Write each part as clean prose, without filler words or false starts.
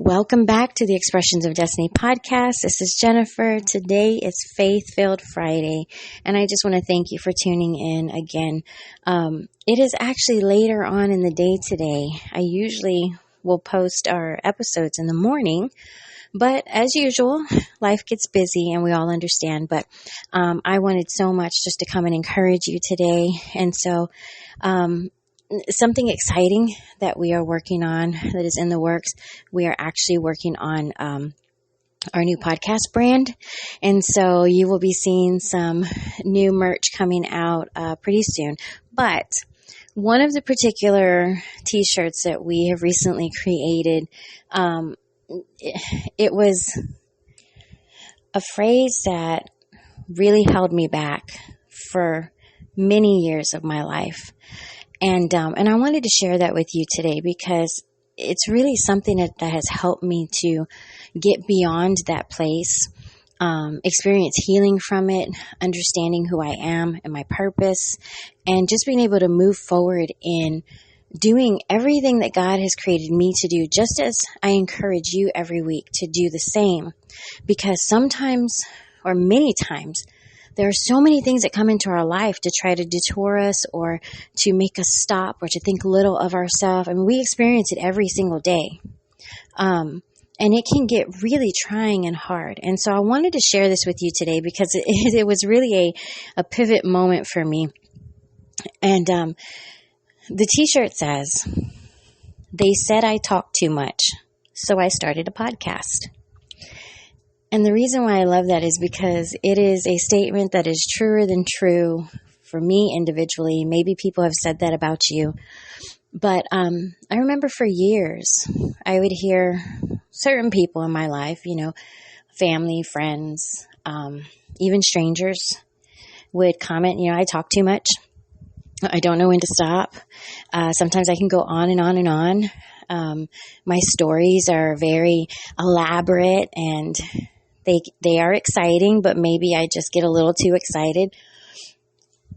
Welcome back to the Expressions of Destiny podcast. This is Jennifer. Today is Faith-Filled Friday, and I just want to thank you for tuning in again. It is actually later on in the day today. I usually will post our episodes in the morning, but as usual, life gets busy and we all understand. But I wanted so much just to come and encourage you today. And so something exciting that we are working on that is in the works. We are actually working on our new podcast brand. And so you will be seeing some new merch coming out pretty soon. But one of the particular t-shirts that we have recently created, it was a phrase that really held me back for many years of my life. And I wanted to share that with you today because it's really something that has helped me to get beyond that place, experience healing from it, understanding who I am and my purpose, and just being able to move forward in doing everything that God has created me to do, just as I encourage you every week to do the same. Because sometimes, or many times, there are so many things that come into our life to try to detour us or to make us stop or to think little of ourselves. I mean, we experience it every single day. And it can get really trying and hard. And so I wanted to share this with you today because it was really a pivot moment for me. And the t-shirt says, "They said I talk too much, so I started a podcast." And the reason why I love that is because it is a statement that is truer than true for me individually. Maybe people have said that about you. But I remember for years, I would hear certain people in my life, family, friends, even strangers would comment, I talk too much. I don't know when to stop. Sometimes I can go on and on and on. My stories are very elaborate and they are exciting, but maybe I just get a little too excited.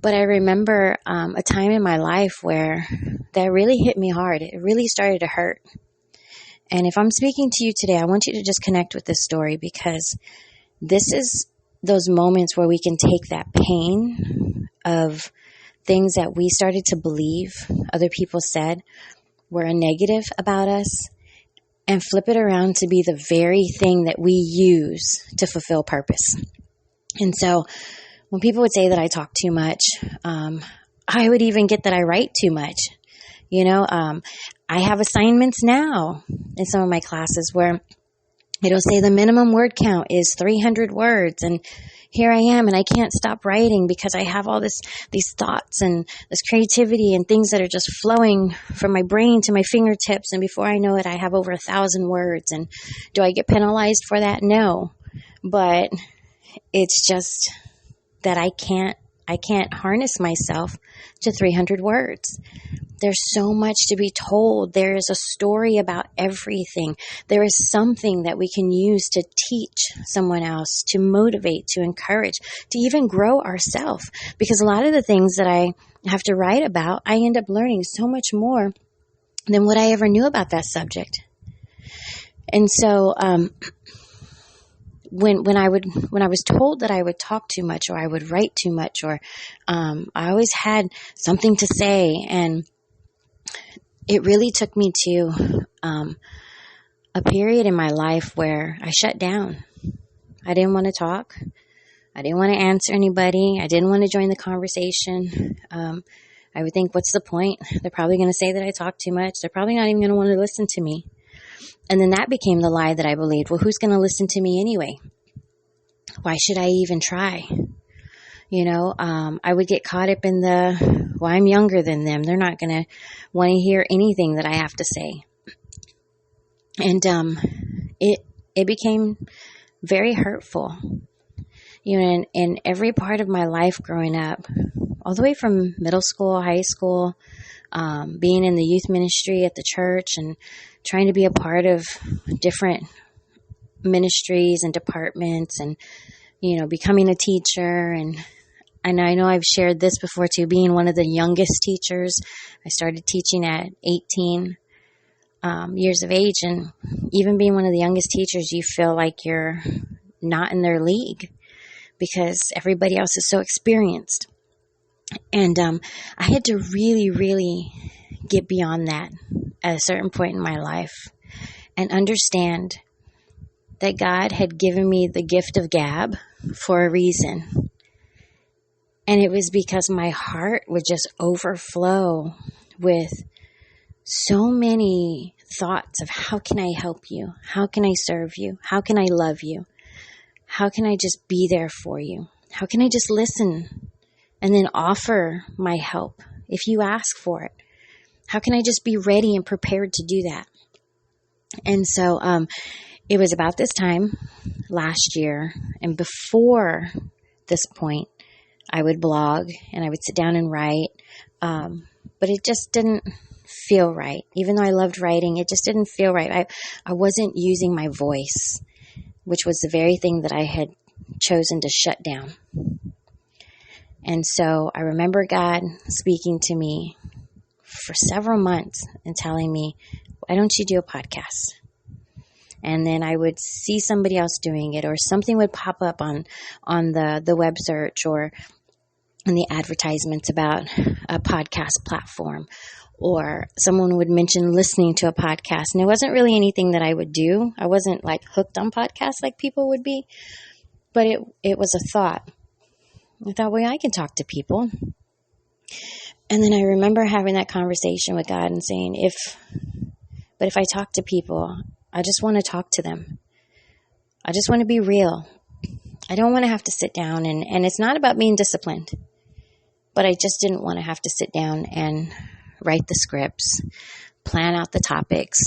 But I remember a time in my life where that really hit me hard. It really started to hurt. And if I'm speaking to you today, I want you to just connect with this story because this is those moments where we can take that pain of things that we started to believe other people said were a negative about us and flip it around to be the very thing that we use to fulfill purpose. And so when people would say that I talk too much, I would even get that I write too much. I have assignments now in some of my classes where it'll say the minimum word count is 300 words. And here I am, and I can't stop writing because I have all these thoughts and this creativity and things that are just flowing from my brain to my fingertips. And before I know it, I have over 1,000 words. And do I get penalized for that? No. But it's just that I can't harness myself to 300 words. There's so much to be told. There is a story about everything. There is something that we can use to teach someone else, to motivate, to encourage, to even grow ourselves. Because a lot of the things that I have to write about, I end up learning so much more than what I ever knew about that subject. And so, when I was told that I would talk too much or I would write too much or I always had something to say, and it really took me to a period in my life where I shut down. I didn't want to talk. I didn't want to answer anybody. I didn't want to join the conversation. I would think, what's the point? They're probably going to say that I talk too much. They're probably not even going to want to listen to me. And then that became the lie that I believed. Well, who's going to listen to me anyway? Why should I even try? I would get caught up in I'm younger than them. They're not going to want to hear anything that I have to say. And it became very hurtful. In every part of my life growing up, all the way from middle school, high school, being in the youth ministry at the church and trying to be a part of different ministries and departments and, becoming a teacher. And I know I've shared this before too, being one of the youngest teachers. I started teaching at 18. years of age, and even being one of the youngest teachers, you feel like you're not in their league because everybody else is so experienced. And I had to really, really get beyond that at a certain point in my life and understand that God had given me the gift of gab for a reason. And it was because my heart would just overflow with so many thoughts of how can I help you? How can I serve you? How can I love you? How can I just be there for you? How can I just listen and then offer my help if you ask for it? How can I just be ready and prepared to do that? And so it was about this time last year, and before this point, I would blog and I would sit down and write, but it just didn't feel right. Even though I loved writing, it just didn't feel right. I wasn't using my voice, which was the very thing that I had chosen to shut down. And so I remember God speaking to me for several months and telling me, why don't you do a podcast? And then I would see somebody else doing it, or something would pop up on the web search or in the advertisements about a podcast platform, or someone would mention listening to a podcast. And it wasn't really anything that I would do. I wasn't like hooked on podcasts like people would be, but it was a thought. I thought, well, I can talk to people. And then I remember having that conversation with God and saying, if I talk to people, I just want to talk to them. I just want to be real. I don't want to have to sit down and it's not about being disciplined, but I just didn't want to have to sit down and write the scripts, plan out the topics,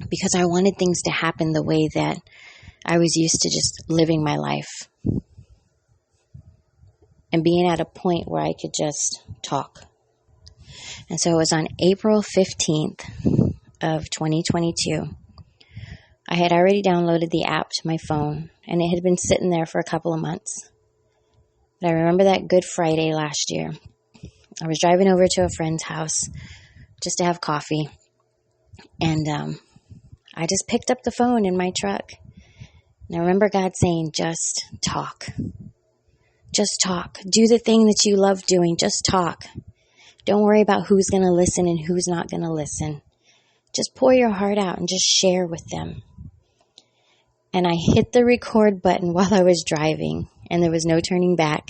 because I wanted things to happen the way that I was used to just living my life and being at a point where I could just talk. And so it was on April 15th of 2022. I had already downloaded the app to my phone, and it had been sitting there for a couple of months. But I remember that Good Friday last year. I was driving over to a friend's house just to have coffee, and I just picked up the phone in my truck. And I remember God saying, just talk. Just talk. Do the thing that you love doing. Just talk. Don't worry about who's going to listen and who's not going to listen. Just pour your heart out and just share with them. And I hit the record button while I was driving, and there was no turning back.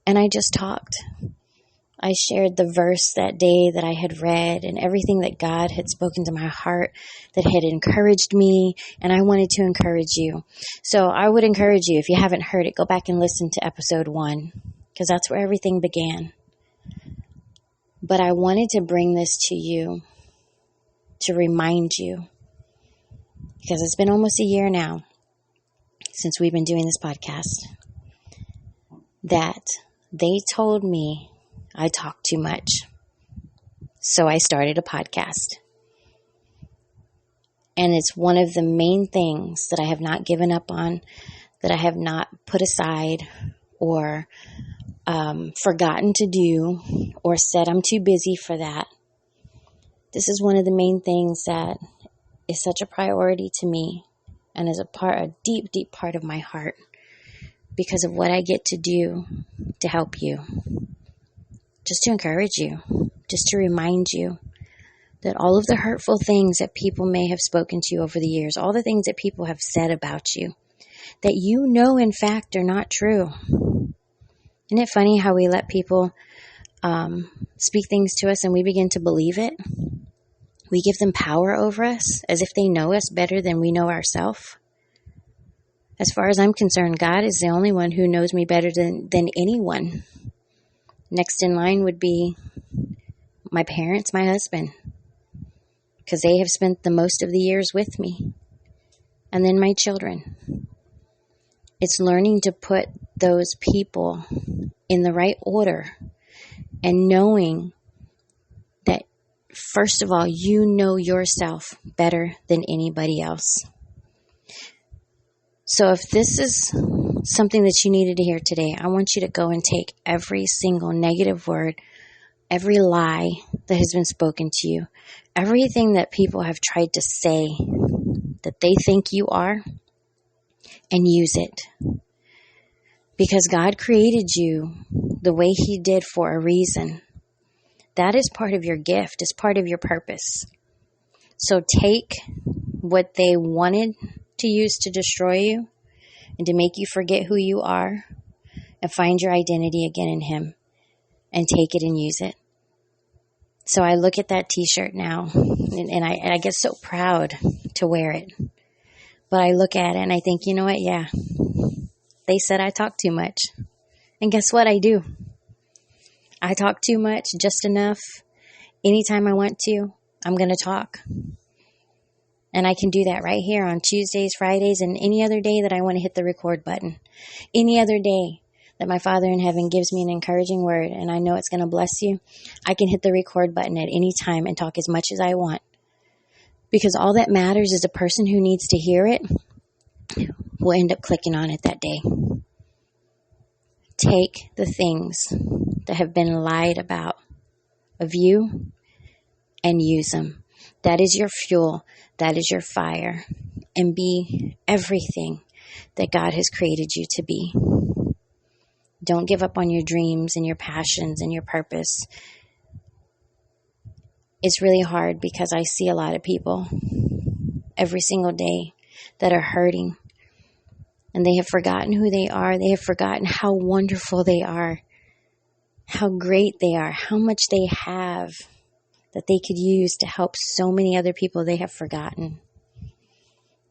And I just talked. I shared the verse that day that I had read and everything that God had spoken to my heart that had encouraged me, and I wanted to encourage you. So I would encourage you, if you haven't heard it, go back and listen to episode 1, because that's where everything began. But I wanted to bring this to you to remind you, because it's been almost a year now since we've been doing this podcast, that they told me I talk too much. So I started a podcast. And it's one of the main things that I have not given up on, that I have not put aside or forgotten to do or said I'm too busy for that. This is one of the main things that is such a priority to me and is a deep, deep part of my heart because of what I get to do to help you. Just to encourage you, just to remind you that all of the hurtful things that people may have spoken to you over the years, all the things that people have said about you, that you know in fact are not true. Isn't it funny how we let people speak things to us and we begin to believe it? We give them power over us as if they know us better than we know ourselves. As far as I'm concerned, God is the only one who knows me better than anyone. Next in line would be my parents, my husband, because they have spent the most of the years with me. And then my children. It's learning to put those people in the right order and knowing that, first of all, you know yourself better than anybody else. So if this is something that you needed to hear today, I want you to go and take every single negative word, every lie that has been spoken to you, everything that people have tried to say that they think you are, and use it. Because God created you the way He did for a reason. That is part of your gift. It's part of your purpose. So take what they wanted to use to destroy you and to make you forget who you are, and find your identity again in Him, and take it and use it. So I look at that t-shirt now, and I get so proud to wear it. But I look at it and I think, you know what? Yeah, they said I talk too much. And guess what? I do. I talk too much, just enough. Anytime I want to, I'm going to talk. And I can do that right here on Tuesdays, Fridays, and any other day that I want to hit the record button. Any other day that my Father in heaven gives me an encouraging word and I know it's going to bless you, I can hit the record button at any time and talk as much as I want. Because all that matters is the person who needs to hear it will end up clicking on it that day. Take the things that have been lied about of you and use them. That is your fuel. That is your fire. And be everything that God has created you to be. Don't give up on your dreams and your passions and your purpose. It's really hard because I see a lot of people every single day that are hurting. And they have forgotten who they are. They have forgotten how wonderful they are, how great they are, how much they have that they could use to help so many other people they have forgotten.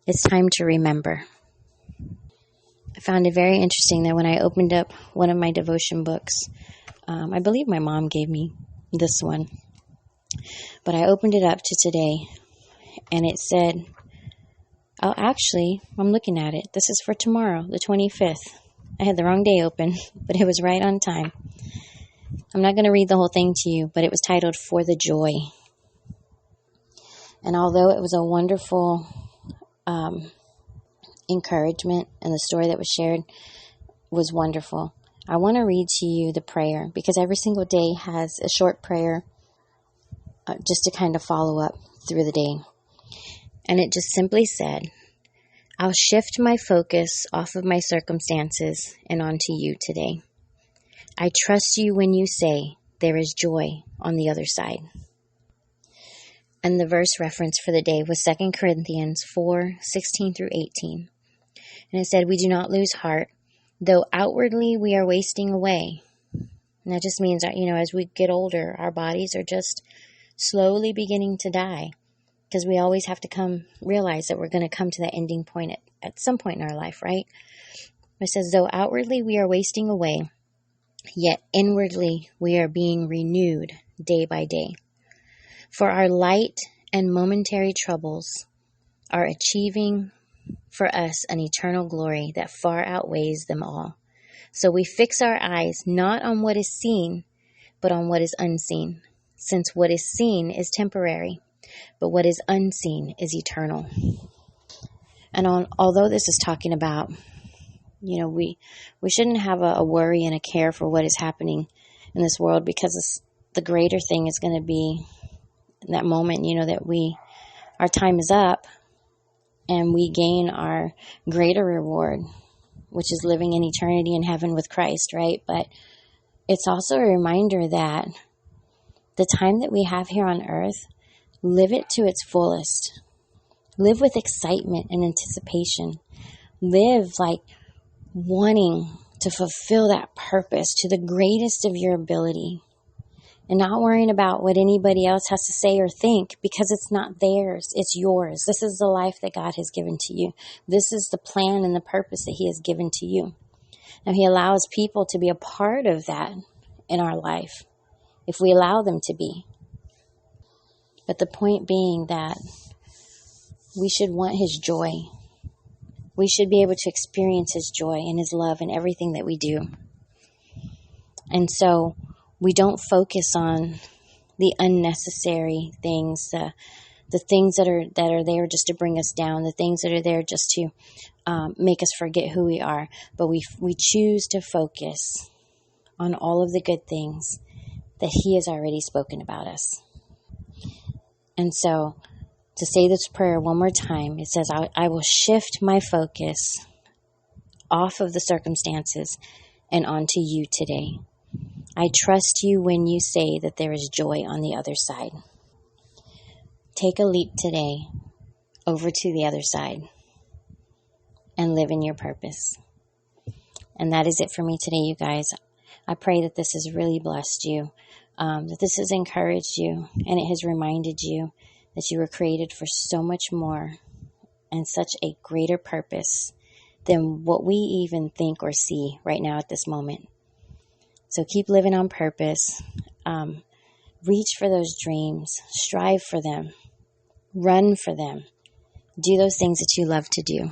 It's time to remember. I found it very interesting that when I opened up one of my devotion books, I believe my mom gave me this one, but I opened it up to today, and it said, oh, actually, I'm looking at it. This is for tomorrow, the 25th. I had the wrong day open, but it was right on time. I'm not going to read the whole thing to you, but it was titled For the Joy. And although it was a wonderful encouragement, and the story that was shared was wonderful, I want to read to you the prayer, because every single day has a short prayer just to kind of follow up through the day. And it just simply said, I'll shift my focus off of my circumstances and onto you today. I trust you when you say there is joy on the other side. And the verse reference for the day was 2 Corinthians 4:16 through 18. And it said, we do not lose heart, though outwardly we are wasting away. And that just means that, as we get older, our bodies are just slowly beginning to die. Because we always have to realize that we're going to come to that ending point at some point in our life, right? It says, though outwardly we are wasting away, yet inwardly we are being renewed day by day. For our light and momentary troubles are achieving for us an eternal glory that far outweighs them all. So we fix our eyes not on what is seen, but on what is unseen, since what is seen is temporary, but what is unseen is eternal. And although this is talking about, we shouldn't have a worry and a care for what is happening in this world, because the greater thing is going to be in that moment, that our time is up and we gain our greater reward, which is living in eternity in heaven with Christ, right? But it's also a reminder that the time that we have here on earth, live it to its fullest. Live with excitement and anticipation. Live like wanting to fulfill that purpose to the greatest of your ability. And not worrying about what anybody else has to say or think, because it's not theirs, it's yours. This is the life that God has given to you. This is the plan and the purpose that He has given to you. Now, He allows people to be a part of that in our life, if we allow them to be. But the point being that we should want His joy. We should be able to experience His joy and His love in everything that we do. And so we don't focus on the unnecessary things, the things that are there just to bring us down, the things that are there just to make us forget who we are. But we choose to focus on all of the good things that He has already spoken about us. And so to say this prayer one more time, it says, I will shift my focus off of the circumstances and onto you today. I trust you when you say that there is joy on the other side. Take a leap today over to the other side and live in your purpose. And that is it for me today, you guys. I pray that this has really blessed you, that this has encouraged you, and it has reminded you that you were created for so much more and such a greater purpose than what we even think or see right now at this moment. So keep living on purpose. Reach for those dreams. Strive for them. Run for them. Do those things that you love to do.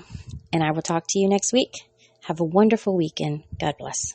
And I will talk to you next week. Have a wonderful weekend. God bless.